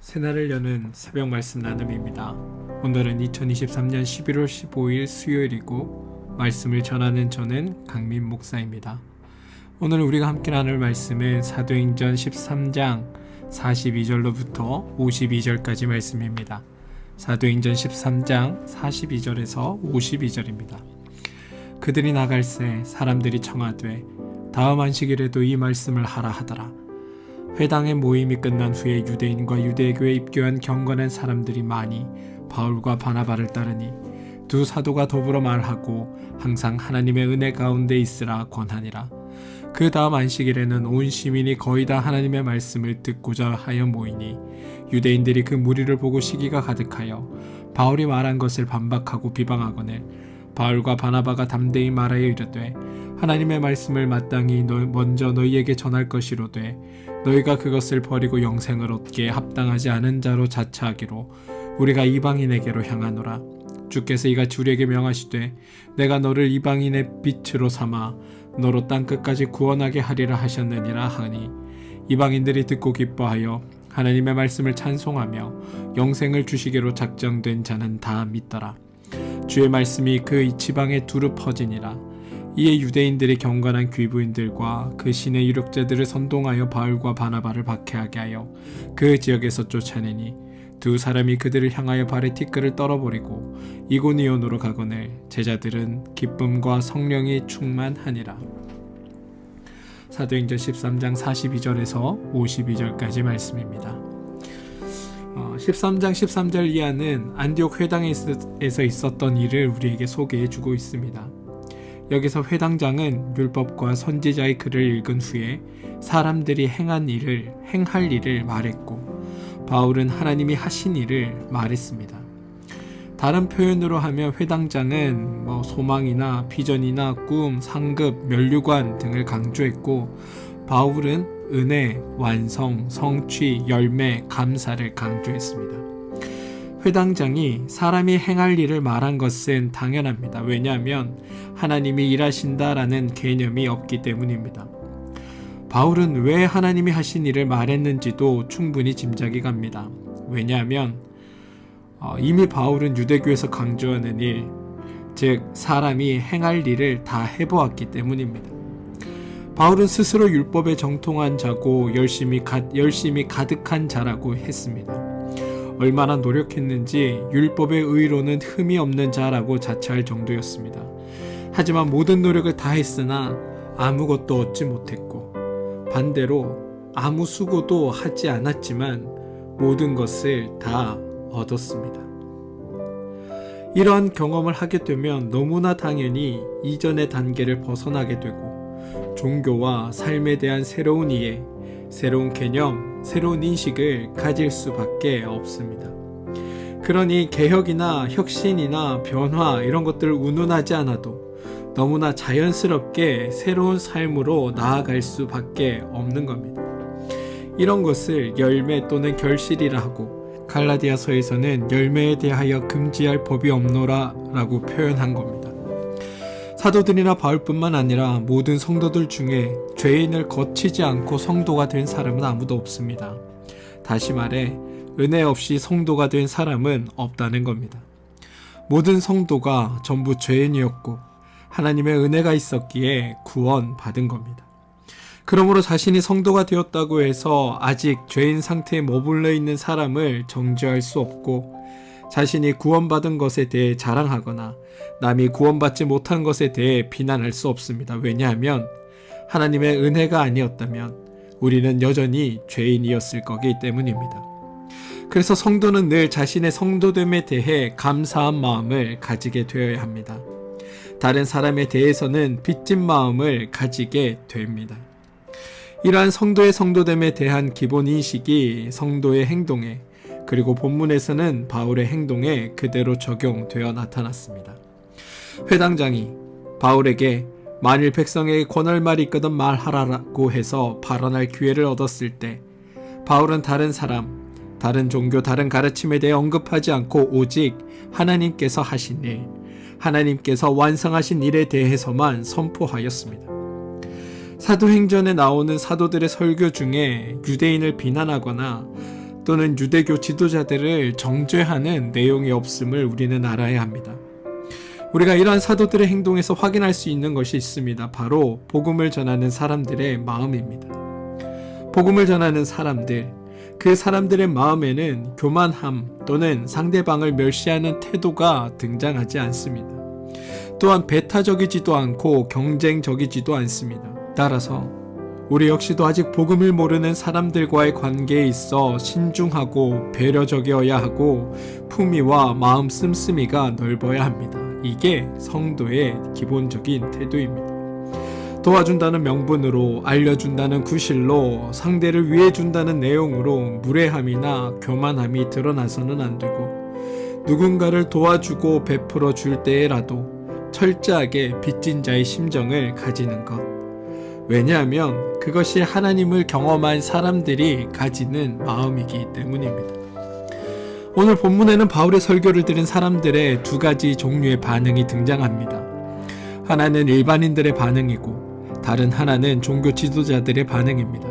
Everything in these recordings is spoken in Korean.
새날을 여는 새벽 말씀 나눔입니다. 오늘은 2023년 11월 15일 수요일이고 말씀을 전하는 저는 강민 목사입니다. 오늘 우리가 함께 나눌 말씀은 사도행전 13장 42절로부터 52절까지 말씀입니다. 사도행전 13장 42절에서 52절입니다. 그들이 나갈새 사람들이 청하되 다음 안식일에도 이 말씀을 하라 하더라. 회당의 모임이 끝난 후에 유대인과 유대교에 입교한 경건한 사람들이 많이 바울과 바나바를 따르니 두 사도가 더불어 말하고 항상 하나님의 은혜 가운데 있으라 권하니라. 그 다음 안식일에는 온 시민이 거의 다 하나님의 말씀을 듣고자 하여 모이니 유대인들이 그 무리를 보고 시기가 가득하여 바울이 말한 것을 반박하고 비방하거늘 바울과 바나바가 담대히 말하여 이르되 하나님의 말씀을 마땅히 먼저 너희에게 전할 것이로되 너희가 그것을 버리고 영생을 얻기에 합당하지 않은 자로 자처하기로 우리가 이방인에게로 향하노라. 주께서 이같이 우리에게 명하시되 내가 너를 이방인의 빛으로 삼아 너로 땅끝까지 구원하게 하리라 하셨느니라 하니 이방인들이 듣고 기뻐하여 하나님의 말씀을 찬송하며 영생을 주시기로 작정된 자는 다 믿더라. 주의 말씀이 그 지방에 두루 퍼지니라. 이에 유대인들이 경건한 귀부인들과 그 신의 유력자들을 선동하여 바울과 바나바를 박해하게 하여 그 지역에서 쫓아내니 두 사람이 그들을 향하여 발에 티끌을 떨어버리고 이고니온으로 가거늘 제자들은 기쁨과 성령이 충만하니라. 사도행전 13장 42절에서 52절까지 말씀입니다. 13장 13절 이하는 안디옥 회당에서 있었던 일을 우리에게 소개해주고 있습니다. 여기서 회당장은 율법과 선지자의 글을 읽은 후에 사람들이 행할 일을 말했고 바울은 하나님이 하신 일을 말했습니다. 다른 표현으로 하면 회당장은 소망이나 비전이나 꿈, 상급, 면류관 등을 강조했고 바울은 은혜, 완성, 성취, 열매, 감사를 강조했습니다. 회당장이 사람이 행할 일을 말한 것은 당연합니다. 왜냐하면 하나님이 일하신다라는 개념이 없기 때문입니다. 바울은 왜 하나님이 하신 일을 말했는지도 충분히 짐작이 갑니다. 왜냐하면 이미 바울은 유대교에서 강조하는 일, 즉 사람이 행할 일을 다 해보았기 때문입니다. 바울은 스스로 율법에 정통한 자고 열심이 가득한 자라고 했습니다. 얼마나 노력했는지 율법의 의로는 흠이 없는 자라고 자처할 정도였습니다. 하지만 모든 노력을 다 했으나 아무것도 얻지 못했고 반대로 아무 수고도 하지 않았지만 모든 것을 다 얻었습니다. 이러한 경험을 하게 되면 너무나 당연히 이전의 단계를 벗어나게 되고 종교와 삶에 대한 새로운 이해, 새로운 개념, 새로운 인식을 가질 수밖에 없습니다. 그러니 개혁이나 혁신이나 변화 이런 것들을 운운하지 않아도 너무나 자연스럽게 새로운 삶으로 나아갈 수밖에 없는 겁니다. 이런 것을 열매 또는 결실이라 하고 갈라디아서에서는 열매에 대하여 금지할 법이 없노라 라고 표현한 겁니다. 사도들이나 바울뿐만 아니라 모든 성도들 중에 죄인을 거치지 않고 성도가 된 사람은 아무도 없습니다. 다시 말해 은혜 없이 성도가 된 사람은 없다는 겁니다. 모든 성도가 전부 죄인이었고 하나님의 은혜가 있었기에 구원받은 겁니다. 그러므로 자신이 성도가 되었다고 해서 아직 죄인 상태에 머물러 있는 사람을 정죄할 수 없고 자신이 구원받은 것에 대해 자랑하거나 남이 구원받지 못한 것에 대해 비난할 수 없습니다. 왜냐하면 하나님의 은혜가 아니었다면 우리는 여전히 죄인이었을 거기 때문입니다. 그래서 성도는 늘 자신의 성도됨에 대해 감사한 마음을 가지게 되어야 합니다. 다른 사람에 대해서는 빚진 마음을 가지게 됩니다. 이러한 성도의 성도됨에 대한 기본 인식이 성도의 행동에 그리고 본문에서는 바울의 행동에 그대로 적용되어 나타났습니다. 회당장이 바울에게 만일 백성에게 권할 말이 있거든 말하라고 해서 발언할 기회를 얻었을 때 바울은 다른 사람, 다른 종교, 다른 가르침에 대해 언급하지 않고 오직 하나님께서 하신 일, 하나님께서 완성하신 일에 대해서만 선포하였습니다. 사도행전에 나오는 사도들의 설교 중에 유대인을 비난하거나 또는 유대교 지도자들을 정죄하는 내용이 없음을 우리는 알아야 합니다. 우리가 이러한 사도들의 행동에서 확인할 수 있는 것이 있습니다. 바로 복음을 전하는 사람들의 마음입니다. 복음을 전하는 사람들, 그 사람들의 마음에는 교만함 또는 상대방을 멸시하는 태도가 등장하지 않습니다. 또한 배타적이지도 않고 경쟁적이지도 않습니다. 따라서 우리 역시도 아직 복음을 모르는 사람들과의 관계에 있어 신중하고 배려적이어야 하고 품위와 마음 씀씀이가 넓어야 합니다. 이게 성도의 기본적인 태도입니다. 도와준다는 명분으로, 알려준다는 구실로, 상대를 위해준다는 내용으로 무례함이나 교만함이 드러나서는 안 되고, 누군가를 도와주고 베풀어 줄 때에라도 철저하게 빚진 자의 심정을 가지는 것. 왜냐하면 그것이 하나님을 경험한 사람들이 가지는 마음이기 때문입니다. 오늘 본문에는 바울의 설교를 들은 사람들의 두 가지 종류의 반응이 등장합니다. 하나는 일반인들의 반응이고 다른 하나는 종교 지도자들의 반응입니다.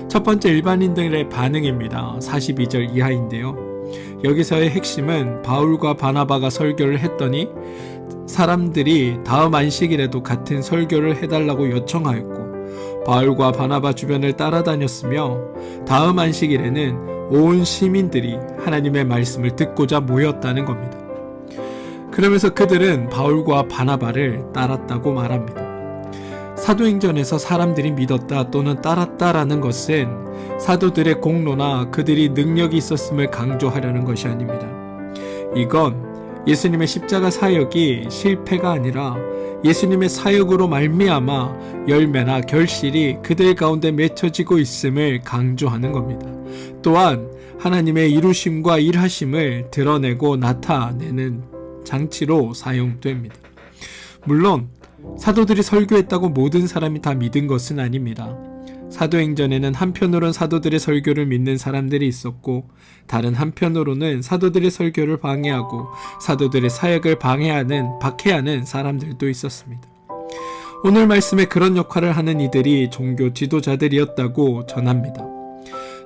첫 번째 일반인들의 반응입니다. 42절 이하인데요. 여기서의 핵심은 바울과 바나바가 설교를 했더니 사람들이 다음 안식일에도 같은 설교를 해달라고 요청하였고 바울과 바나바 주변을 따라다녔으며 다음 안식일에는 온 시민들이 하나님의 말씀을 듣고자 모였다는 겁니다. 그러면서 그들은 바울과 바나바를 따랐다고 말합니다. 사도행전에서 사람들이 믿었다 또는 따랐다라는 것은 사도들의 공로나 그들이 능력이 있었음을 강조하려는 것이 아닙니다. 이건 예수님의 십자가 사역이 실패가 아니라 예수님의 사역으로 말미암아 열매나 결실이 그들 가운데 맺혀지고 있음을 강조하는 겁니다. 또한 하나님의 이루심과 일하심을 드러내고 나타내는 장치로 사용됩니다. 물론 사도들이 설교했다고 모든 사람이 다 믿은 것은 아닙니다. 사도행전에는 한편으로는 사도들의 설교를 믿는 사람들이 있었고 다른 한편으로는 사도들의 설교를 방해하고 사도들의 사역을 박해하는 사람들도 있었습니다. 오늘 말씀에 그런 역할을 하는 이들이 종교 지도자들이었다고 전합니다.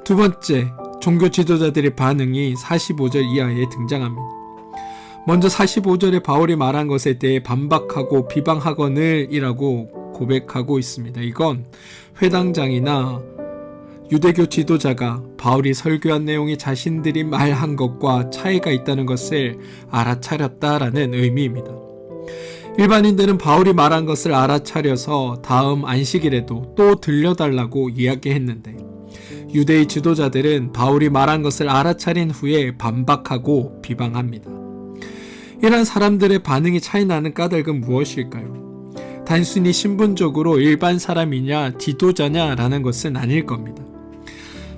두 번째, 종교 지도자들의 반응이 45절 이하에 등장합니다. 먼저 45절에 바울이 말한 것에 대해 반박하고 비방하거늘이라고 고백하고 있습니다. 이건 회당장이나 유대교 지도자가 바울이 설교한 내용이 자신들이 말한 것과 차이가 있다는 것을 알아차렸다라는 의미입니다. 일반인들은 바울이 말한 것을 알아차려서 다음 안식일에도 또 들려달라고 이야기했는데 유대의 지도자들은 바울이 말한 것을 알아차린 후에 반박하고 비방합니다. 이런 사람들의 반응이 차이 나는 까닭은 무엇일까요? 단순히 신분적으로 일반 사람이냐 지도자냐라는 것은 아닐 겁니다.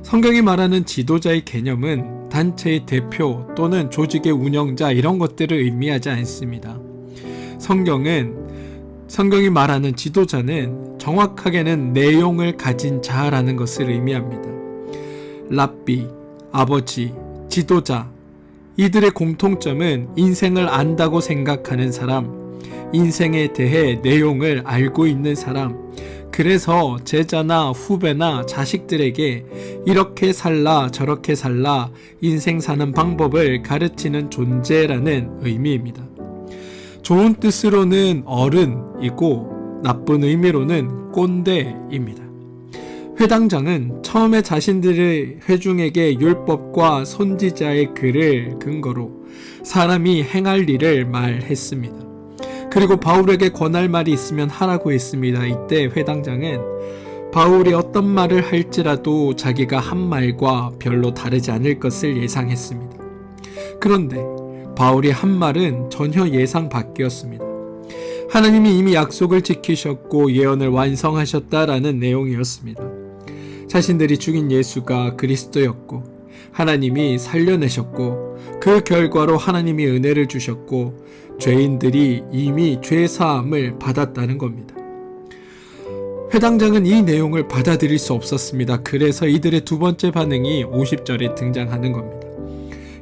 성경이 말하는 지도자의 개념은 단체의 대표 또는 조직의 운영자 이런 것들을 의미하지 않습니다. 성경이 말하는 지도자는 정확하게는 내용을 가진 자라는 것을 의미합니다. 랍비, 아버지, 지도자, 이들의 공통점은 인생을 안다고 생각하는 사람, 인생에 대해 내용을 알고 있는 사람, 그래서 제자나 후배나 자식들에게 이렇게 살라 저렇게 살라 인생 사는 방법을 가르치는 존재라는 의미입니다. 좋은 뜻으로는 어른이고 나쁜 의미로는 꼰대입니다. 회당장은 처음에 자신들의 회중에게 율법과 선지자의 글을 근거로 사람이 행할 일을 말했습니다. 그리고 바울에게 권할 말이 있으면 하라고 했습니다. 이때 회당장은 바울이 어떤 말을 할지라도 자기가 한 말과 별로 다르지 않을 것을 예상했습니다. 그런데 바울이 한 말은 전혀 예상 밖이었습니다. 하나님이 이미 약속을 지키셨고 예언을 완성하셨다라는 내용이었습니다. 자신들이 죽인 예수가 그리스도였고 하나님이 살려내셨고 그 결과로 하나님이 은혜를 주셨고 죄인들이 이미 죄사함을 받았다는 겁니다. 회당장은 이 내용을 받아들일 수 없었습니다. 그래서 이들의 두 번째 반응이 50절에 등장하는 겁니다.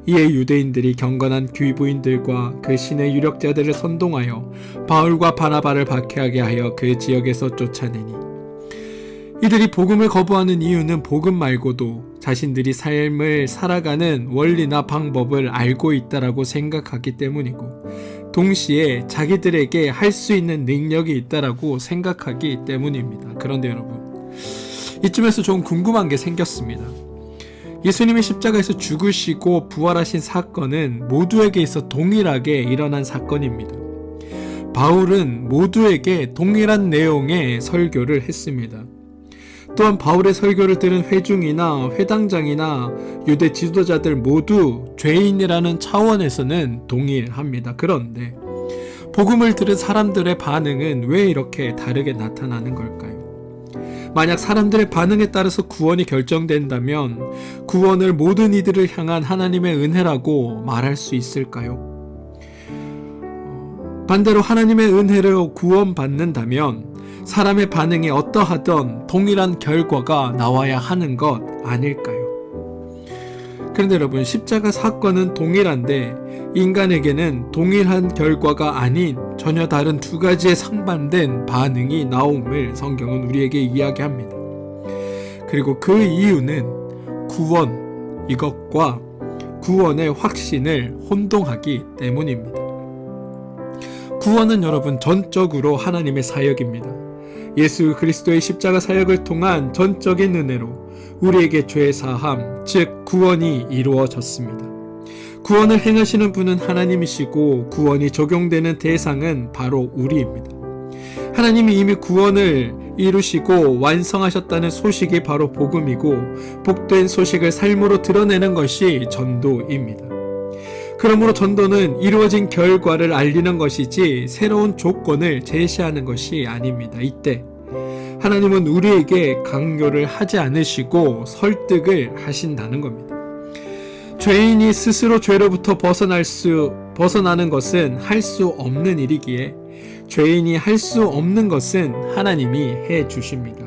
이에 유대인들이 경건한 귀부인들과 그 신의 유력자들을 선동하여 바울과 바나바를 박해하게 하여 그 지역에서 쫓아내니 이들이 복음을 거부하는 이유는 복음 말고도 자신들이 삶을 살아가는 원리나 방법을 알고 있다라고 생각하기 때문이고, 동시에 자기들에게 할 수 있는 능력이 있다라고 생각하기 때문입니다. 그런데 여러분, 이쯤에서 좀 궁금한 게 생겼습니다. 예수님이 십자가에서 죽으시고 부활하신 사건은 모두에게 있어 동일하게 일어난 사건입니다. 바울은 모두에게 동일한 내용의 설교를 했습니다. 또한 바울의 설교를 들은 회중이나 회당장이나 유대 지도자들 모두 죄인이라는 차원에서는 동일합니다. 그런데 복음을 들은 사람들의 반응은 왜 이렇게 다르게 나타나는 걸까요? 만약 사람들의 반응에 따라서 구원이 결정된다면 구원을 모든 이들을 향한 하나님의 은혜라고 말할 수 있을까요? 반대로 하나님의 은혜로 구원받는다면 사람의 반응이 어떠하든 동일한 결과가 나와야 하는 것 아닐까요? 그런데 여러분, 십자가 사건은 동일한데 인간에게는 동일한 결과가 아닌 전혀 다른 두 가지의 상반된 반응이 나옴을 성경은 우리에게 이야기합니다. 그리고 그 이유는 구원, 이것과 구원의 확신을 혼동하기 때문입니다. 구원은 여러분 전적으로 하나님의 사역입니다. 예수 그리스도의 십자가 사역을 통한 전적인 은혜로 우리에게 죄 사함, 즉 구원이 이루어졌습니다. 구원을 행하시는 분은 하나님이시고 구원이 적용되는 대상은 바로 우리입니다. 하나님이 이미 구원을 이루시고 완성하셨다는 소식이 바로 복음이고, 복된 소식을 삶으로 드러내는 것이 전도입니다. 그러므로 전도는 이루어진 결과를 알리는 것이지 새로운 조건을 제시하는 것이 아닙니다. 이때 하나님은 우리에게 강요를 하지 않으시고 설득을 하신다는 겁니다. 죄인이 스스로 죄로부터 벗어나는 것은 할 수 없는 일이기에 죄인이 할 수 없는 것은 하나님이 해 주십니다.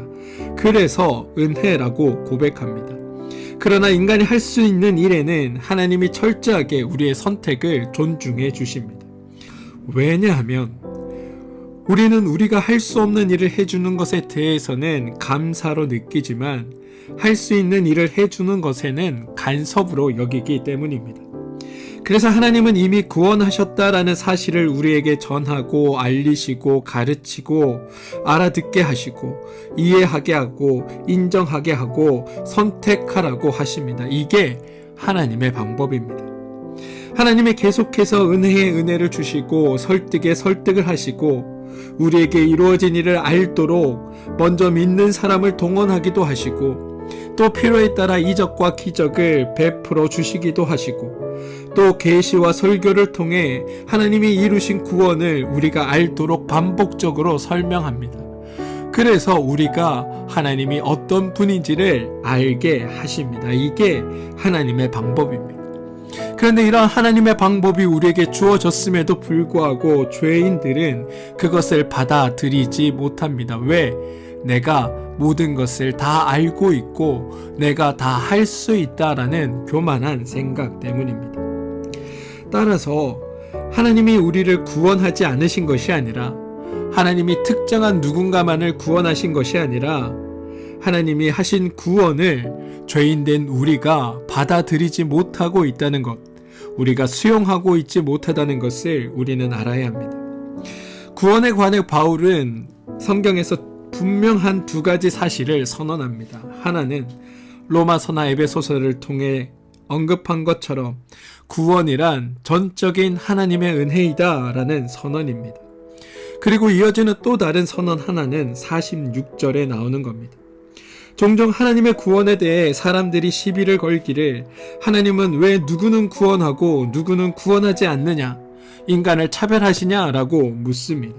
그래서 은혜라고 고백합니다. 그러나 인간이 할 수 있는 일에는 하나님이 철저하게 우리의 선택을 존중해 주십니다. 왜냐하면 우리는 우리가 할 수 없는 일을 해주는 것에 대해서는 감사로 느끼지만 할 수 있는 일을 해주는 것에는 간섭으로 여기기 때문입니다. 그래서 하나님은 이미 구원하셨다라는 사실을 우리에게 전하고 알리시고 가르치고 알아듣게 하시고 이해하게 하고 인정하게 하고 선택하라고 하십니다. 이게 하나님의 방법입니다. 하나님이 계속해서 은혜에 은혜를 주시고 설득에 설득을 하시고 우리에게 이루어진 일을 알도록 먼저 믿는 사람을 동원하기도 하시고, 또 필요에 따라 이적과 기적을 베풀어 주시기도 하시고, 또 계시와 설교를 통해 하나님이 이루신 구원을 우리가 알도록 반복적으로 설명합니다. 그래서 우리가 하나님이 어떤 분인지를 알게 하십니다. 이게 하나님의 방법입니다. 그런데 이러한 하나님의 방법이 우리에게 주어졌음에도 불구하고 죄인들은 그것을 받아들이지 못합니다. 왜? 내가 모든 것을 다 알고 있고 내가 다 할 수 있다라는 교만한 생각 때문입니다. 따라서 하나님이 우리를 구원하지 않으신 것이 아니라, 하나님이 특정한 누군가만을 구원하신 것이 아니라, 하나님이 하신 구원을 죄인된 우리가 받아들이지 못하고 있다는 것, 우리가 수용하고 있지 못하다는 것을 우리는 알아야 합니다. 구원에 관해 바울은 성경에서 분명한 두 가지 사실을 선언합니다. 하나는 로마서나 에베소서를 통해 언급한 것처럼 구원이란 전적인 하나님의 은혜이다 라는 선언입니다. 그리고 이어지는 또 다른 선언 하나는 46절에 나오는 겁니다. 종종 하나님의 구원에 대해 사람들이 시비를 걸기를, 하나님은 왜 누구는 구원하고 누구는 구원하지 않느냐, 인간을 차별하시냐라고 묻습니다.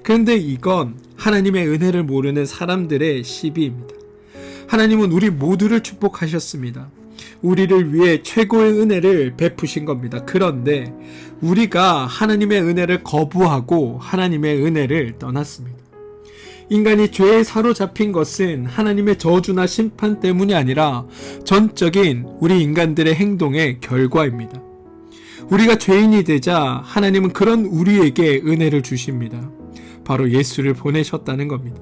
그런데 이건 하나님의 은혜를 모르는 사람들의 시비입니다. 하나님은 우리 모두를 축복하셨습니다. 우리를 위해 최고의 은혜를 베푸신 겁니다. 그런데 우리가 하나님의 은혜를 거부하고 하나님의 은혜를 떠났습니다. 인간이 죄에 사로잡힌 것은 하나님의 저주나 심판 때문이 아니라 전적인 우리 인간들의 행동의 결과입니다. 우리가 죄인이 되자 하나님은 그런 우리에게 은혜를 주십니다. 바로 예수를 보내셨다는 겁니다.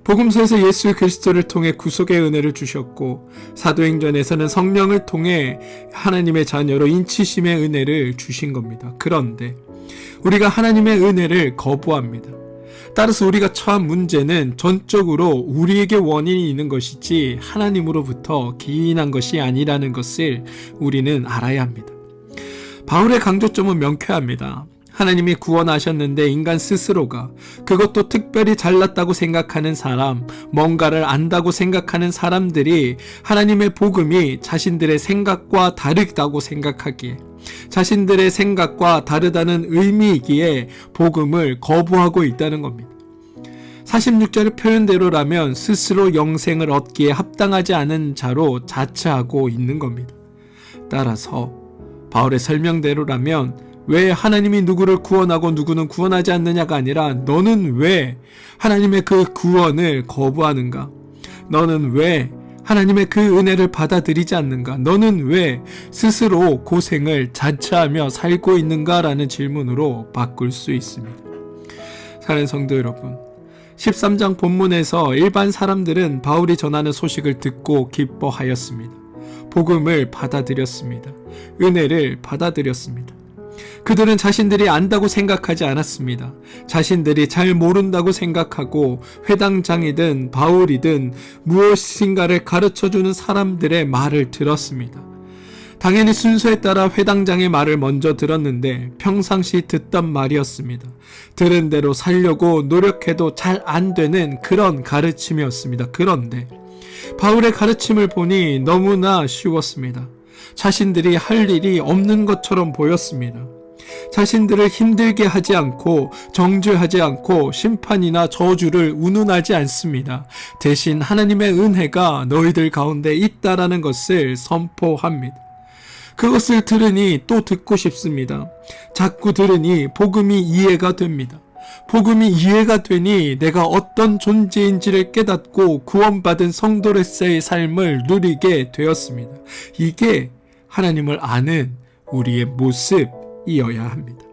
복음서에서 예수 그리스도를 통해 구속의 은혜를 주셨고 사도행전에서는 성령을 통해 하나님의 자녀로 인치심의 은혜를 주신 겁니다. 그런데 우리가 하나님의 은혜를 거부합니다. 따라서 우리가 처한 문제는 전적으로 우리에게 원인이 있는 것이지 하나님으로부터 기인한 것이 아니라는 것을 우리는 알아야 합니다. 바울의 강조점은 명쾌합니다. 하나님이 구원하셨는데 인간 스스로가, 그것도 특별히 잘났다고 생각하는 사람, 뭔가를 안다고 생각하는 사람들이 하나님의 복음이 자신들의 생각과 다르다고 생각하기에, 자신들의 생각과 다르다는 의미이기에 복음을 거부하고 있다는 겁니다. 46절의 표현대로라면 스스로 영생을 얻기에 합당하지 않은 자로 자처하고 있는 겁니다. 따라서 바울의 설명대로라면 왜 하나님이 누구를 구원하고 누구는 구원하지 않느냐가 아니라 너는 왜 하나님의 그 구원을 거부하는가? 너는 왜 하나님의 그 은혜를 받아들이지 않는가? 너는 왜 스스로 고생을 자처하며 살고 있는가라는 질문으로 바꿀 수 있습니다. 사랑하는 성도 여러분, 13장 본문에서 일반 사람들은 바울이 전하는 소식을 듣고 기뻐하였습니다. 복음을 받아들였습니다. 은혜를 받아들였습니다. 그들은 자신들이 안다고 생각하지 않았습니다. 자신들이 잘 모른다고 생각하고 회당장이든 바울이든 무엇인가를 가르쳐주는 사람들의 말을 들었습니다. 당연히 순서에 따라 회당장의 말을 먼저 들었는데 평상시 듣던 말이었습니다. 들은 대로 살려고 노력해도 잘 안 되는 그런 가르침이었습니다. 그런데 바울의 가르침을 보니 너무나 쉬웠습니다. 자신들이 할 일이 없는 것처럼 보였습니다. 자신들을 힘들게 하지 않고 정죄하지 않고 심판이나 저주를 운운하지 않습니다. 대신 하나님의 은혜가 너희들 가운데 있다라는 것을 선포합니다. 그것을 들으니 또 듣고 싶습니다. 자꾸 들으니 복음이 이해가 됩니다. 복음이 이해가 되니 내가 어떤 존재인지를 깨닫고 구원받은 성도로서의 삶을 누리게 되었습니다. 이게 하나님을 아는 우리의 모습이어야 합니다.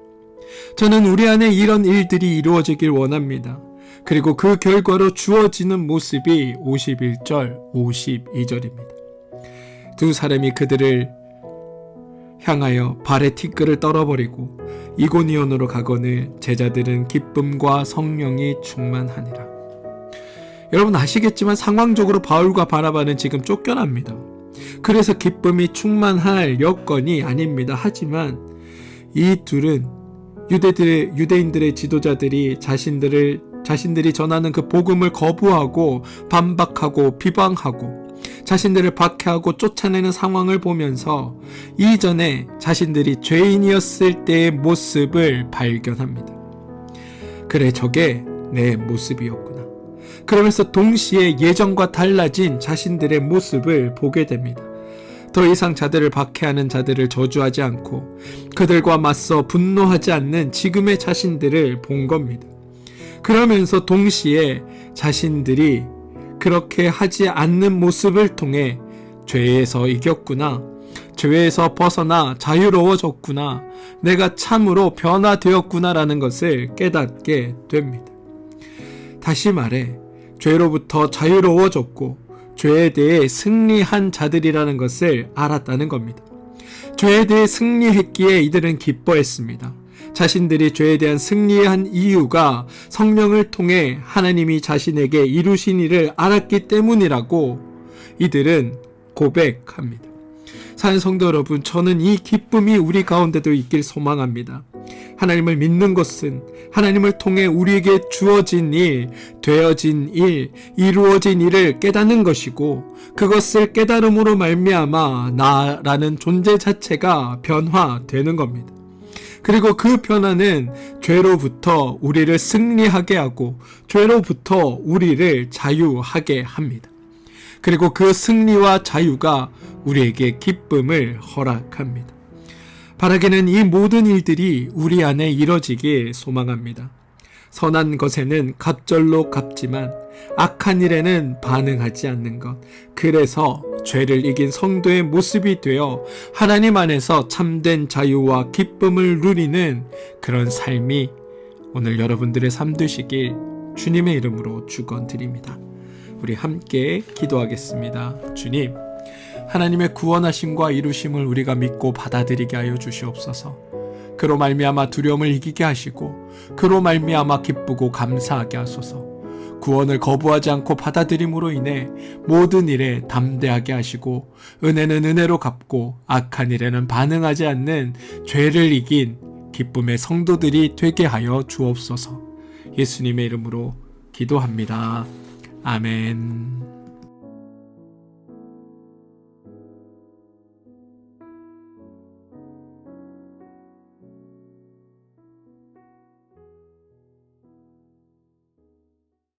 저는 우리 안에 이런 일들이 이루어지길 원합니다. 그리고 그 결과로 주어지는 모습이 51절, 52절입니다. 두 사람이 그들을 향하여 발에 티끌을 떨어버리고 이고니온으로 가거늘 제자들은 기쁨과 성령이 충만하니라. 여러분 아시겠지만 상황적으로 바울과 바나바는 지금 쫓겨납니다. 그래서 기쁨이 충만할 여건이 아닙니다. 하지만 이 둘은 유대인들의 지도자들이 자신들이 전하는 그 복음을 거부하고 반박하고 비방하고 자신들을 박해하고 쫓아내는 상황을 보면서 이전에 자신들이 죄인이었을 때의 모습을 발견합니다. 그래, 저게 내 모습이었구나. 그러면서 동시에 예전과 달라진 자신들의 모습을 보게 됩니다. 더 이상 자들을 박해하는 자들을 저주하지 않고 그들과 맞서 분노하지 않는 지금의 자신들을 본 겁니다. 그러면서 동시에 자신들이 그렇게 하지 않는 모습을 통해 죄에서 이겼구나, 죄에서 벗어나 자유로워졌구나, 내가 참으로 변화되었구나라는 것을 깨닫게 됩니다. 다시 말해 죄로부터 자유로워졌고 죄에 대해 승리한 자들이라는 것을 알았다는 겁니다. 죄에 대해 승리했기에 이들은 기뻐했습니다. 자신들이 죄에 대한 승리한 이유가 성령을 통해 하나님이 자신에게 이루신 일을 알았기 때문이라고 이들은 고백합니다. 사는 성도 여러분, 저는 이 기쁨이 우리 가운데도 있길 소망합니다. 하나님을 믿는 것은 하나님을 통해 우리에게 주어진 일, 되어진 일, 이루어진 일을 깨닫는 것이고 그것을 깨달음으로 말미암아 나라는 존재 자체가 변화되는 겁니다. 그리고 그 변화는 죄로부터 우리를 승리하게 하고 죄로부터 우리를 자유하게 합니다. 그리고 그 승리와 자유가 우리에게 기쁨을 허락합니다. 바라기는 이 모든 일들이 우리 안에 이뤄지길 소망합니다. 선한 것에는 갑절로 갚지만 악한 일에는 반응하지 않는 것. 그래서 죄를 이긴 성도의 모습이 되어 하나님 안에서 참된 자유와 기쁨을 누리는 그런 삶이 오늘 여러분들의 삶 되시길 주님의 이름으로 축원드립니다. 우리 함께 기도하겠습니다. 주님, 하나님의 구원하심과 이루심을 우리가 믿고 받아들이게 하여 주시옵소서. 그로 말미암아 두려움을 이기게 하시고 그로 말미암아 기쁘고 감사하게 하소서. 구원을 거부하지 않고 받아들임으로 인해 모든 일에 담대하게 하시고 은혜는 은혜로 갚고 악한 일에는 반응하지 않는 죄를 이긴 기쁨의 성도들이 되게 하여 주옵소서. 예수님의 이름으로 기도합니다. 아멘.